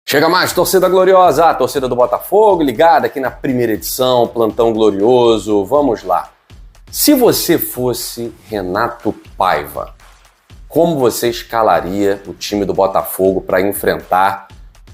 Chega mais, torcida gloriosa, a torcida do Botafogo, ligada aqui na primeira edição, plantão glorioso, vamos lá. Se você fosse Renato Paiva, como você escalaria o time do Botafogo para enfrentar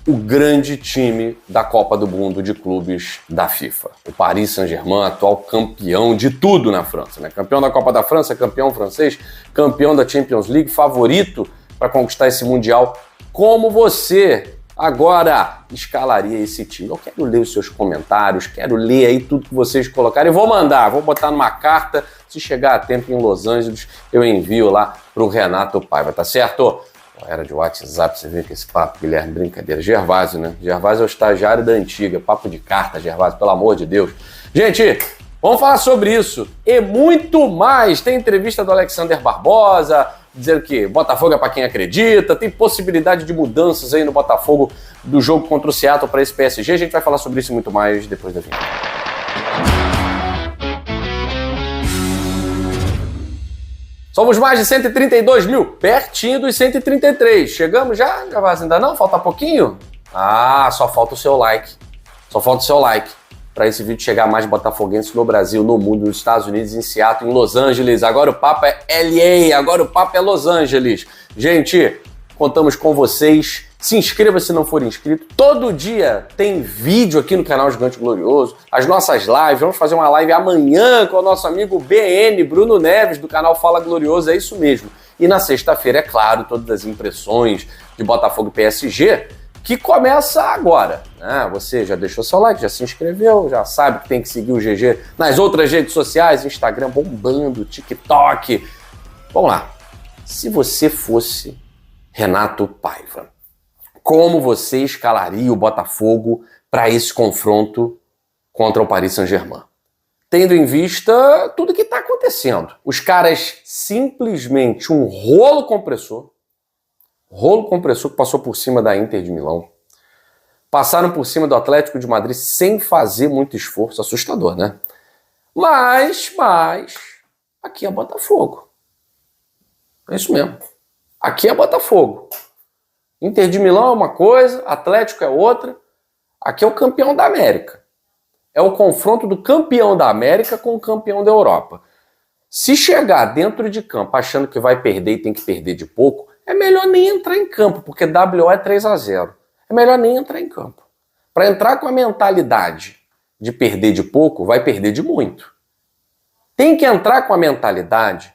o grande time da Copa do Mundo de clubes da FIFA? O Paris Saint-Germain, atual campeão de tudo na França, né? Campeão da Copa da França, campeão francês, campeão da Champions League, favorito para conquistar esse Mundial. Como você agora escalaria esse time? Eu quero ler os seus comentários, quero ler aí tudo que vocês colocarem. Eu vou botar numa carta. Se chegar a tempo em Los Angeles, eu envio lá pro Renato Paiva, tá certo? Era de WhatsApp, você vê que esse papo, Guilherme, brincadeira. Gervásio, né? Gervásio é o estagiário da antiga. Papo de carta, Gervásio, pelo amor de Deus. Gente, vamos falar sobre isso e muito mais. Tem entrevista do Alexander Barbosa, dizendo que Botafogo é para quem acredita, tem possibilidade de mudanças aí no Botafogo do jogo contra o Seattle para esse PSG. A gente vai falar sobre isso e muito mais depois da vinheta. Somos mais de 132 mil, pertinho dos 133. Chegamos já? Ainda não? Falta pouquinho? Só falta o seu like. Só falta o seu like para esse vídeo chegar a mais botafoguenses no Brasil, no mundo, nos Estados Unidos, em Seattle, em Los Angeles. Agora o papo é LA, agora o papo é Los Angeles. Gente, contamos com vocês. Se inscreva se não for inscrito. Todo dia tem vídeo aqui no canal Gigante Glorioso. As nossas lives. Vamos fazer uma live amanhã com o nosso amigo BN, Bruno Neves, do canal Fala Glorioso. É isso mesmo. E na sexta-feira, é claro, todas as impressões de Botafogo e PSG, que começa agora, né? Você já deixou seu like, já se inscreveu, já sabe que tem que seguir o GG nas outras redes sociais, Instagram bombando, TikTok. Vamos lá. Se você fosse Renato Paiva, como você escalaria o Botafogo para esse confronto contra o Paris Saint-Germain? Tendo em vista tudo que está acontecendo. Os caras simplesmente um rolo compressor que passou por cima da Inter de Milão, passaram por cima do Atlético de Madrid sem fazer muito esforço, assustador, né? Mas, aqui é Botafogo. É isso mesmo. Aqui é Botafogo. Inter de Milão é uma coisa, Atlético é outra. Aqui é o campeão da América. É o confronto do campeão da América com o campeão da Europa. Se chegar dentro de campo achando que vai perder e tem que perder de pouco, é melhor nem entrar em campo, porque WO é 3-0. É melhor nem entrar em campo. Para entrar com a mentalidade de perder de pouco, vai perder de muito. Tem que entrar com a mentalidade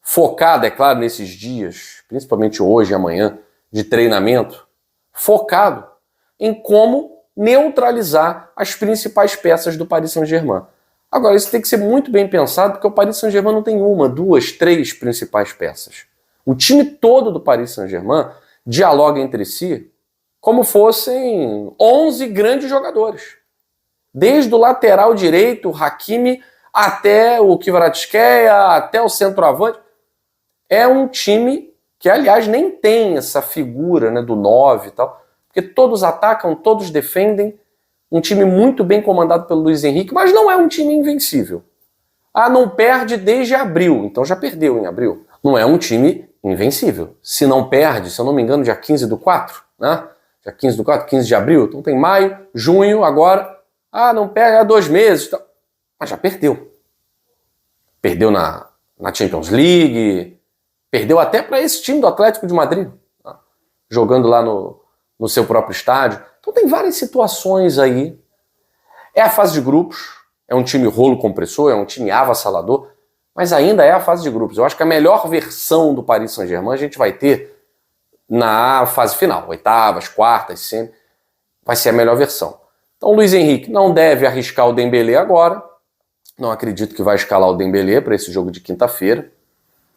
focada, é claro, nesses dias, principalmente hoje e amanhã, de treinamento, focado em como neutralizar as principais peças do Paris Saint-Germain. Agora, isso tem que ser muito bem pensado, porque o Paris Saint-Germain não tem uma, duas, três principais peças. O time todo do Paris Saint-Germain dialoga entre si como fossem 11 grandes jogadores. Desde o lateral direito, o Hakimi, até o Kvaratskhelia, até o centroavante. É um time que, aliás, nem tem essa figura, né, do 9 e tal, porque todos atacam, todos defendem. Um time muito bem comandado pelo Luiz Henrique, mas não é um time invencível. Não perde desde abril, então já perdeu em abril. Não é um time invencível. Se não perde, se eu não me engano, dia 15/4, né? Dia 15/4, 15 de abril. Então tem maio, junho, agora. Não perde há 2 meses. Tá. Mas já perdeu. Perdeu na Champions League. Perdeu até para esse time do Atlético de Madrid, tá? Jogando lá no seu próprio estádio. Então tem várias situações aí. É a fase de grupos. É um time rolo compressor, é um time avassalador. Mas ainda é a fase de grupos. Eu acho que a melhor versão do Paris Saint-Germain a gente vai ter na fase final. Oitavas, quartas, semi. Vai ser a melhor versão. Então o Luiz Henrique não deve arriscar o Dembélé agora. Não acredito que vai escalar o Dembélé para esse jogo de quinta-feira.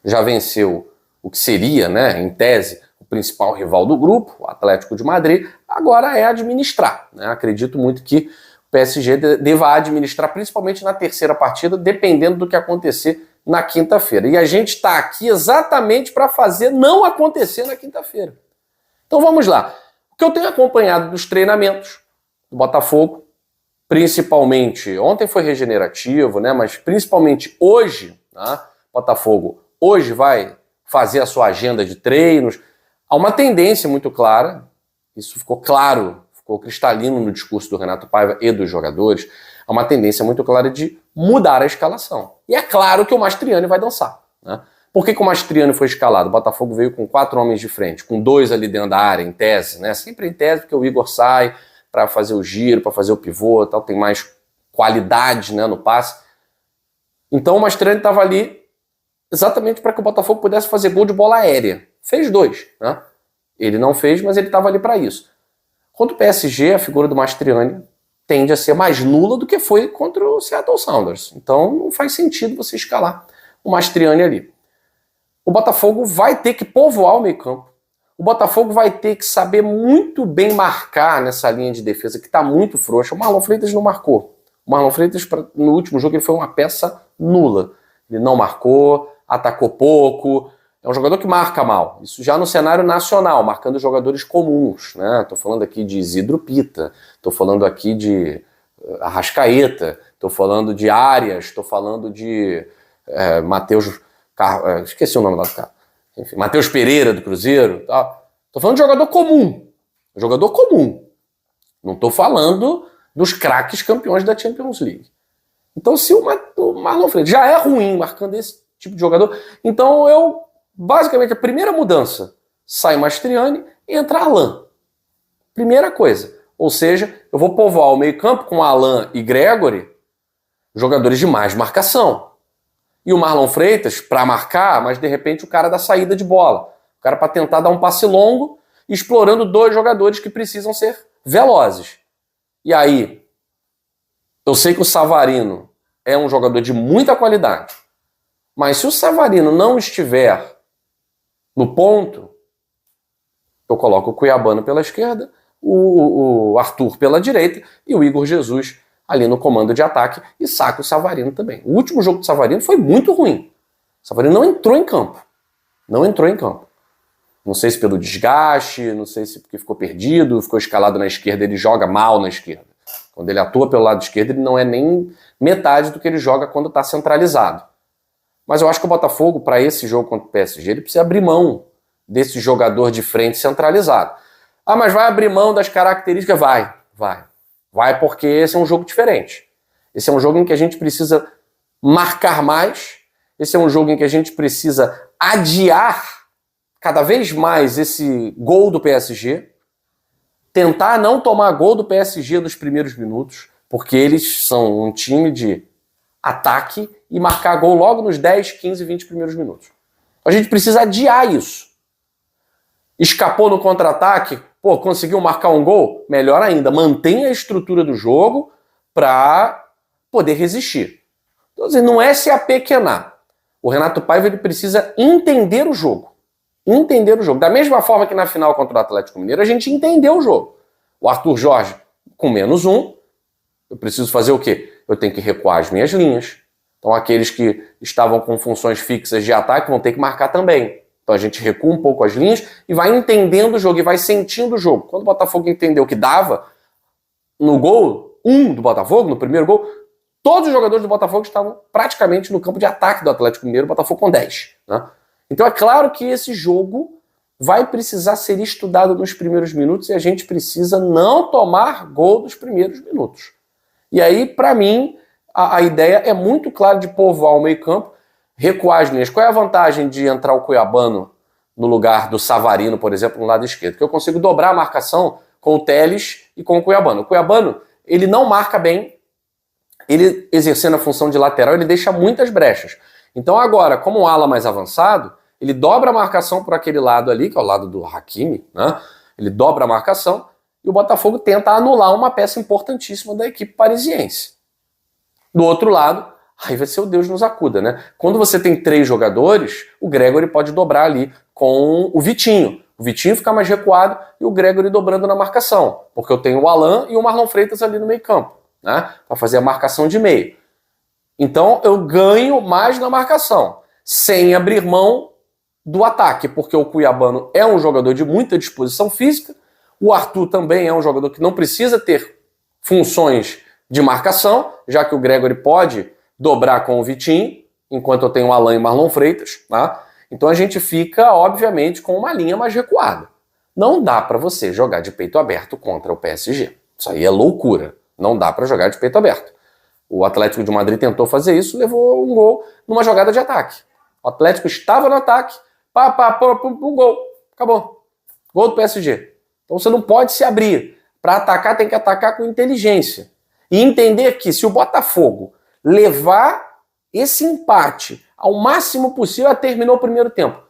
Já venceu o que seria, né, em tese, o principal rival do grupo, o Atlético de Madrid. Agora é administrar, né? Acredito muito que o PSG deva administrar, principalmente na terceira partida, dependendo do que acontecer na quinta-feira. E a gente está aqui exatamente para fazer não acontecer na quinta-feira. Então vamos lá. O que eu tenho acompanhado dos treinamentos do Botafogo, principalmente, ontem foi regenerativo, né? Mas principalmente hoje, né? Botafogo hoje vai fazer a sua agenda de treinos. Há uma tendência muito clara isso ficou claro, ficou cristalino no discurso do Renato Paiva e dos jogadores, há uma tendência muito clara de mudar a escalação. E é claro que o Mastriani vai dançar, né? Por que o Mastriani foi escalado? O Botafogo veio com 4 homens de frente, com 2 ali dentro da área, em tese, né? Sempre em tese, porque o Igor sai para fazer o giro, para fazer o pivô, tal, tem mais qualidade, né, no passe. Então o Mastriani estava ali exatamente para que o Botafogo pudesse fazer gol de bola aérea. Fez 2, né? Ele não fez, mas ele estava ali para isso. Contra o PSG, a figura do Mastriani tende a ser mais nula do que foi contra o Seattle Sounders. Então não faz sentido você escalar o Mastriani ali. O Botafogo vai ter que povoar o meio-campo. O Botafogo vai ter que saber muito bem marcar nessa linha de defesa que está muito frouxa. O Marlon Freitas não marcou. O Marlon Freitas, no último jogo, ele foi uma peça nula. Ele não marcou, atacou pouco. É um jogador que marca mal. Isso já no cenário nacional, marcando jogadores comuns, né? Estou falando aqui de Isidro Pita, estou falando aqui de Arrascaeta, estou falando de Arias, estou falando de Matheus... esqueci o nome lá do cara. Enfim, Matheus Pereira, do Cruzeiro. Estou falando de jogador comum. Jogador comum. Não estou falando dos craques campeões da Champions League. Então, se o Marlon Freitas já é ruim marcando esse tipo de jogador, então basicamente, a primeira mudança, sai Mastriani e entra Alan. Primeira coisa. Ou seja, eu vou povoar o meio-campo com Alan e Gregory, jogadores de mais marcação. E o Marlon Freitas, para marcar, mas de repente o cara da saída de bola. O cara para tentar dar um passe longo, explorando 2 jogadores que precisam ser velozes. E aí, eu sei que o Savarino é um jogador de muita qualidade, mas se o Savarino não estiver no ponto, eu coloco o Cuiabano pela esquerda, o Arthur pela direita e o Igor Jesus ali no comando de ataque e saca o Savarino também. O último jogo do Savarino foi muito ruim. O Savarino não entrou em campo. Não entrou em campo. Não sei se pelo desgaste, não sei se porque ficou perdido, ficou escalado na esquerda, ele joga mal na esquerda. Quando ele atua pelo lado esquerdo, ele não é nem metade do que ele joga quando está centralizado. Mas eu acho que o Botafogo, para esse jogo contra o PSG, ele precisa abrir mão desse jogador de frente centralizado. Ah, mas vai abrir mão das características? Vai. Vai porque esse é um jogo diferente. Esse é um jogo em que a gente precisa marcar mais, esse é um jogo em que a gente precisa adiar cada vez mais esse gol do PSG, tentar não tomar gol do PSG nos primeiros minutos, porque eles são um time de ataque e marcar gol logo nos 10, 15, 20 primeiros minutos. A gente precisa adiar isso. Escapou no contra-ataque, conseguiu marcar um gol? Melhor ainda, mantenha a estrutura do jogo para poder resistir. Então, assim, não é se apequenar. O Renato Paiva ele precisa entender o jogo. Entender o jogo. Da mesma forma que na final contra o Atlético Mineiro, a gente entendeu o jogo. O Arthur Jorge com -1, eu preciso fazer o quê? Eu tenho que recuar as minhas linhas. Então aqueles que estavam com funções fixas de ataque vão ter que marcar também. Então a gente recua um pouco as linhas e vai entendendo o jogo e vai sentindo o jogo. Quando o Botafogo entendeu que dava, no gol 1 do Botafogo, no primeiro gol, todos os jogadores do Botafogo estavam praticamente no campo de ataque do Atlético Mineiro, o Botafogo com 10. Né? Então é claro que esse jogo vai precisar ser estudado nos primeiros minutos e a gente precisa não tomar gol nos primeiros minutos. E aí, para mim, a ideia é muito clara de povoar o meio-campo, recuar as linhas. Qual é a vantagem de entrar o Cuiabano no lugar do Savarino, por exemplo, no lado esquerdo? Porque eu consigo dobrar a marcação com o Telles e com o Cuiabano. O Cuiabano, ele não marca bem, ele exercendo a função de lateral, ele deixa muitas brechas. Então agora, como um ala mais avançado, ele dobra a marcação por aquele lado ali, que é o lado do Hakimi, né? Ele dobra a marcação e o Botafogo tenta anular uma peça importantíssima da equipe parisiense. Do outro lado, aí vai ser o Deus nos acuda, né? Quando você tem 3 jogadores, o Gregory pode dobrar ali com o Vitinho. O Vitinho fica mais recuado e o Gregory dobrando na marcação, porque eu tenho o Alan e o Marlon Freitas ali no meio campo, né? Para fazer a marcação de meio. Então eu ganho mais na marcação, sem abrir mão do ataque, porque o Cuiabano é um jogador de muita disposição física, o Arthur também é um jogador que não precisa ter funções de marcação, já que o Gregory pode dobrar com o Vitinho, enquanto eu tenho o Alan e Marlon Freitas, tá? Então a gente fica, obviamente, com uma linha mais recuada. Não dá para você jogar de peito aberto contra o PSG. Isso aí é loucura. Não dá para jogar de peito aberto. O Atlético de Madrid tentou fazer isso, levou um gol numa jogada de ataque. O Atlético estava no ataque, um gol. Acabou. Gol do PSG. Então você não pode se abrir. Para atacar, tem que atacar com inteligência. E entender que se o Botafogo levar esse empate ao máximo possível, terminou o primeiro tempo.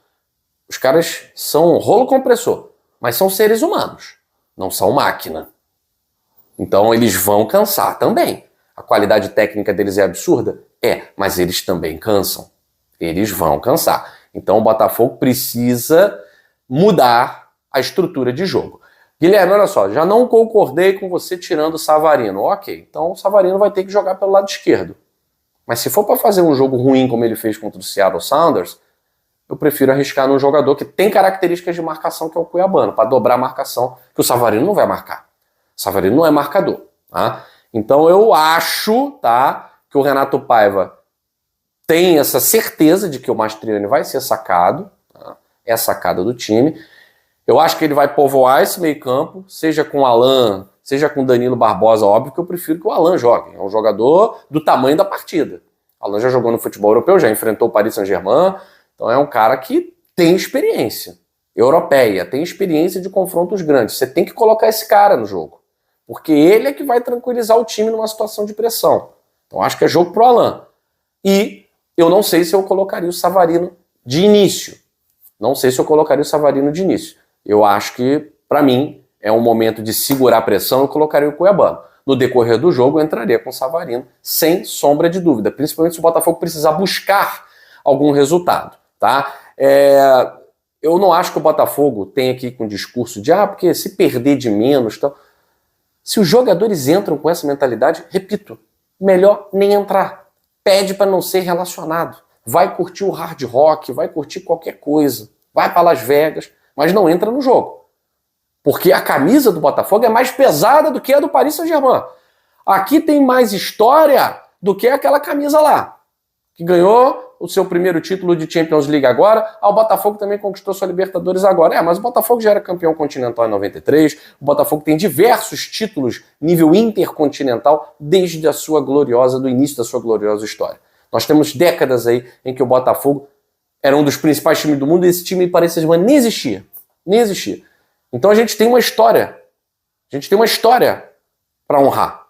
Os caras são rolo compressor, mas são seres humanos, não são máquina. Então eles vão cansar também. A qualidade técnica deles é absurda? É, mas eles também cansam. Eles vão cansar. Então o Botafogo precisa mudar a estrutura de jogo. Guilherme, olha só, já não concordei com você tirando o Savarino. Ok, então o Savarino vai ter que jogar pelo lado esquerdo. Mas se for para fazer um jogo ruim como ele fez contra o Seattle Sounders, eu prefiro arriscar num jogador que tem características de marcação, que é o Cuiabano, para dobrar a marcação, que o Savarino não vai marcar. O Savarino não é marcador. Tá? Então eu acho, tá, que o Renato Paiva tem essa certeza de que o Mastriani vai ser sacado, tá? É a sacada do time. Eu acho que ele vai povoar esse meio campo, seja com o Alan, seja com o Danilo Barbosa. Óbvio que eu prefiro que o Alan jogue. É um jogador do tamanho da partida. O Alan já jogou no futebol europeu, já enfrentou o Paris Saint-Germain. Então é um cara que tem experiência europeia, tem experiência de confrontos grandes. Você tem que colocar esse cara no jogo. Porque ele é que vai tranquilizar o time numa situação de pressão. Então acho que é jogo pro Alan. E eu não sei se eu colocaria o Savarino de início. Não sei se eu colocaria o Savarino de início. Eu acho que, para mim, é um momento de segurar a pressão. Eu colocaria o Cuiabano. No decorrer do jogo, eu entraria com o Savarino, sem sombra de dúvida. Principalmente se o Botafogo precisar buscar algum resultado. Tá? Eu não acho que o Botafogo tem aqui com um discurso de porque se perder de menos... Tal. Se os jogadores entram com essa mentalidade, repito, melhor nem entrar. Pede para não ser relacionado. Vai curtir o hard rock, vai curtir qualquer coisa. Vai para Las Vegas, mas não entra no jogo. Porque a camisa do Botafogo é mais pesada do que a do Paris Saint-Germain. Aqui tem mais história do que aquela camisa lá, que ganhou o seu primeiro título de Champions League agora. O Botafogo também conquistou sua Libertadores agora. Mas o Botafogo já era campeão continental em 93. O Botafogo tem diversos títulos nível intercontinental desde do início da sua gloriosa história. Nós temos décadas aí em que o Botafogo era um dos principais times do mundo e esse time parece que nem existia. Nem existia. Então a gente tem uma história. A gente tem uma história para honrar.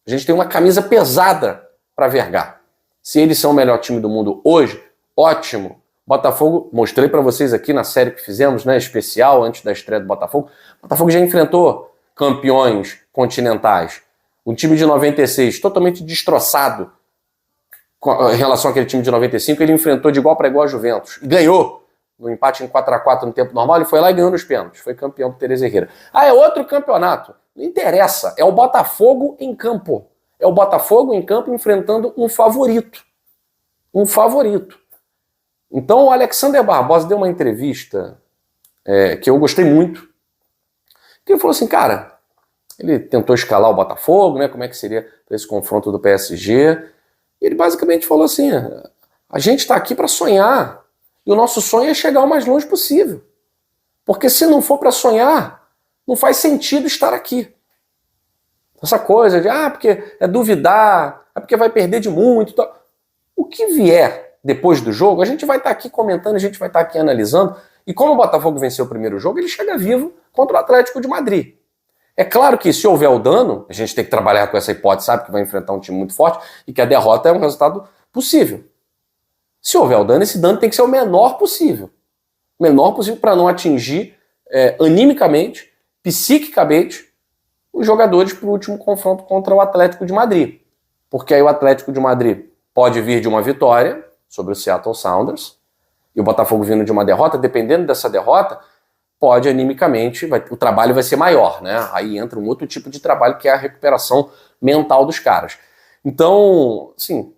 A gente tem uma camisa pesada para vergar. Se eles são o melhor time do mundo hoje, ótimo. Botafogo, mostrei para vocês aqui na série que fizemos, né, especial, antes da estreia do Botafogo. O Botafogo já enfrentou campeões continentais. Um time de 96 totalmente destroçado em relação àquele time de 95, ele enfrentou de igual para igual a Juventus. E ganhou no empate em 4-4 no tempo normal. Ele foi lá e ganhou nos pênaltis. Foi campeão por Teresa Herrera. É outro campeonato. Não interessa. É o Botafogo em campo. É o Botafogo em campo enfrentando um favorito. Um favorito. Então o Alexander Barbosa deu uma entrevista que eu gostei muito. Que ele falou assim, cara, ele tentou escalar o Botafogo, né? Como é que seria esse confronto do PSG. E ele basicamente falou assim, a gente está aqui para sonhar. E o nosso sonho é chegar o mais longe possível. Porque se não for para sonhar, não faz sentido estar aqui. Essa coisa de, porque é duvidar, porque vai perder de muito. Tal. O que vier depois do jogo, a gente vai estar aqui comentando, a gente vai estar aqui analisando. E como o Botafogo venceu o primeiro jogo, ele chega vivo contra o Atlético de Madrid. É claro que se houver o dano, a gente tem que trabalhar com essa hipótese, sabe, que vai enfrentar um time muito forte e que a derrota é um resultado possível. Se houver o dano, esse dano tem que ser o menor possível. O menor possível para não atingir animicamente, psiquicamente, os jogadores para o último confronto contra o Atlético de Madrid. Porque aí o Atlético de Madrid pode vir de uma vitória sobre o Seattle Sounders e o Botafogo vindo de uma derrota, dependendo dessa derrota, pode animicamente, o trabalho vai ser maior, né? Aí entra um outro tipo de trabalho que é a recuperação mental dos caras. Então, assim,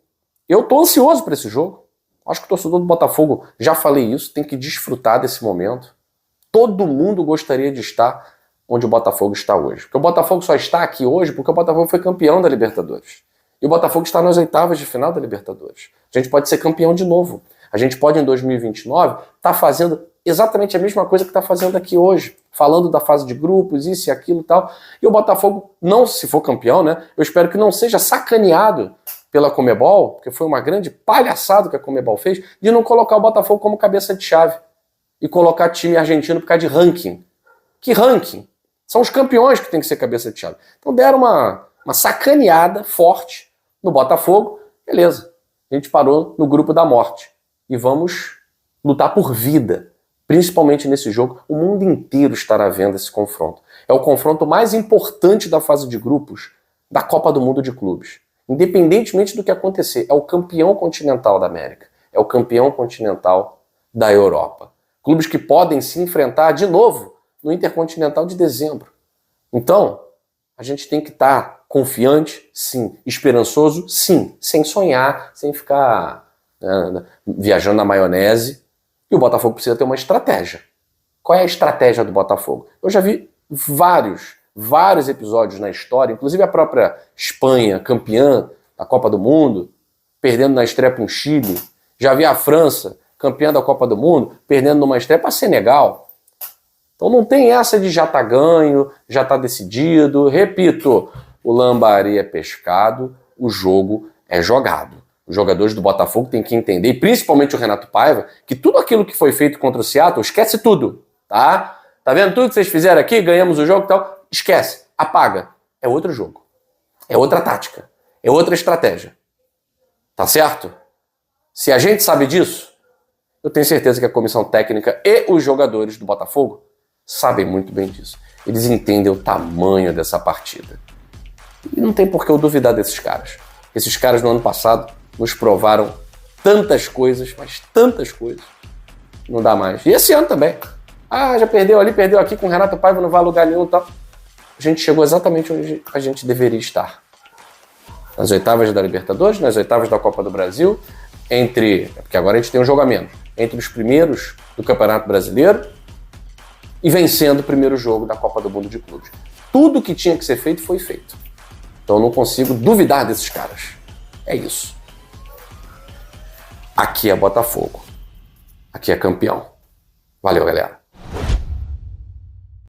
eu tô ansioso para esse jogo. Acho que o torcedor do Botafogo, já falei isso, tem que desfrutar desse momento. Todo mundo gostaria de estar onde o Botafogo está hoje. Porque o Botafogo só está aqui hoje porque o Botafogo foi campeão da Libertadores. E o Botafogo está nas oitavas de final da Libertadores. A gente pode ser campeão de novo. A gente pode, em 2029, estar fazendo exatamente a mesma coisa que está fazendo aqui hoje, falando da fase de grupos, isso e aquilo e tal. E o Botafogo, não se for campeão, né? Eu espero que não seja sacaneado pela Conmebol, porque foi uma grande palhaçada que a Conmebol fez, de não colocar o Botafogo como cabeça de chave e colocar time argentino por causa de ranking. Que ranking? São os campeões que tem que ser cabeça de chave. Então deram uma sacaneada forte no Botafogo. Beleza, a gente parou no grupo da morte. E vamos lutar por vida. Principalmente nesse jogo, o mundo inteiro estará vendo esse confronto. É o confronto mais importante da fase de grupos da Copa do Mundo de Clubes. Independentemente do que acontecer, é o campeão continental da América. É o campeão continental da Europa. Clubes que podem se enfrentar de novo no Intercontinental de dezembro. Então, a gente tem que estar confiante, sim. Esperançoso, sim. Sem sonhar, sem ficar viajando na maionese. E o Botafogo precisa ter uma estratégia. Qual é a estratégia do Botafogo? Eu já vi vários episódios na história, inclusive a própria Espanha, campeã da Copa do Mundo, perdendo na estreia para o Chile. Já vi a França, campeã da Copa do Mundo, perdendo numa estreia para Senegal. Então não tem essa de já tá ganho, já tá decidido. Repito, o lambari é pescado, o jogo é jogado. Os jogadores do Botafogo têm que entender, e principalmente o Renato Paiva, que tudo aquilo que foi feito contra o Seattle, esquece tudo, tá? Tá vendo tudo que vocês fizeram aqui? Ganhamos o jogo e tal? Esquece, apaga. É outro jogo. É outra tática. É outra estratégia. Tá certo? Se a gente sabe disso, eu tenho certeza que a comissão técnica e os jogadores do Botafogo sabem muito bem disso. Eles entendem o tamanho dessa partida. E não tem por que eu duvidar desses caras. Esses caras no ano passado nos provaram tantas coisas, mas tantas coisas. Não dá mais. E esse ano também. Ah, já perdeu ali, perdeu aqui com o Renato Paiva, não vai a lugar nenhum e tal. A gente chegou exatamente onde a gente deveria estar. Nas oitavas da Libertadores, nas oitavas da Copa do Brasil, porque agora a gente tem um jogo a menos, entre os primeiros do Campeonato Brasileiro e vencendo o primeiro jogo da Copa do Mundo de Clubes. Tudo que tinha que ser feito foi feito. Então eu não consigo duvidar desses caras. É isso. Aqui é Botafogo. Aqui é campeão. Valeu, galera.